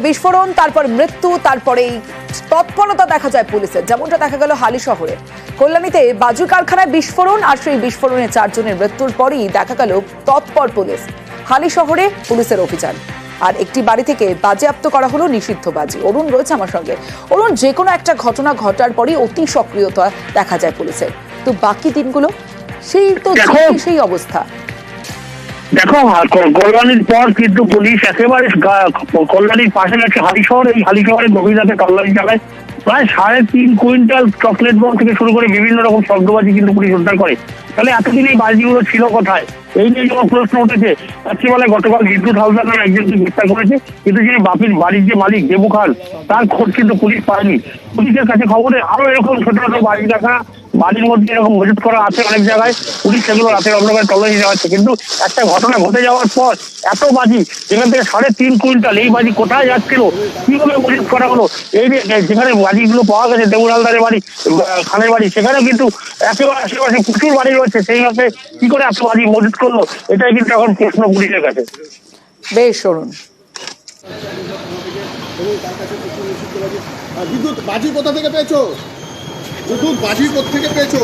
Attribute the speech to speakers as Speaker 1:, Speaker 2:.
Speaker 1: বিস্ফোরণ, তারপর মৃত্যু, তারপরেই তৎপরতা দেখা যায় পুলিশের, যেমনটা দেখা গেল হালি শহরে কল্যাণীতে বাজু কারখানায় বিস্ফোরণ, আর সেই বিস্ফোরণে 4 জনের মৃত্যুর পরই দেখা গেল তৎপর পুলিশ। হালি শহরে পুলিশের অভিযান, আর একটি বাড়ি থেকে বাজেয়াপ্ত করা হলো নিষিদ্ধ বাজি। অরুণ রয়েছে আমার সঙ্গে। অরুণ, যে কোনো একটা ঘটনা ঘটার পরই অতি সক্রিয়তা দেখা যায় পুলিশের, তো বাকি দিনগুলো সেই তো সেই অবস্থা।
Speaker 2: দেখো, কল্যাণীর পর কিন্তু পুলিশ একেবারে কল্যাণীর পাশে আছে হালি শহর। এই হালি শহরে গভীর রাতে তল্লাশি চালায়। প্রায় 3.5 কুইন্টাল চকলেট বম থেকে শুরু করে বিভিন্ন রকম শব্দবাজি কিন্তু পুলিশ উদ্ধার করে। তাহলে এতদিন এই বাজিগুলো ছিল কোথায়, এই নিয়ে যখন প্রশ্ন উঠেছে, বলে গতকাল বিদ্যুৎ হালদার নামে একজনকে গ্রেফতার করেছে, কিন্তু যিনি বাড়ির যে মালিক দেবু খান, তার খোঁজ কিন্তু পুলিশ পায়নি। পুলিশের কাছে খবরে আরো এরকম ছোট ছোট বাড়ি দেখা, বাড়ির মধ্যে এরকম মজুত করা আছে অনেক জায়গায়। পুলিশ সেগুলো রাতের অন্ধকারে তল্লাশি যাওয়াচ্ছে, কিন্তু একটা ঘটনা ঘটে যাওয়ার পর এত বাজি, যেখান থেকে 3.5 কুইন্টাল, এই বাজি কোথায় যাচ্ছিল, কিভাবে মজুত করা হলো, এই যেখানে বাজিগুলো পাওয়া গেছে দেবু হালদারের বাড়ি, খানের বাড়ি, সেখানেও কিন্তু একেবারে আশেপাশে প্রচুর বাড়ি রয়েছে, সেই মতে কি করে এত বাজি মজুত করলো, এটাই কিন্তু এখন প্রশ্ন পুলিশের কাছে।
Speaker 1: বেশ অরুণ।
Speaker 3: বিদ্যুৎ বাজি কোথা থেকে পেয়েছো? বিদ্যুৎ বাজি কোথা থেকে পেয়েছো?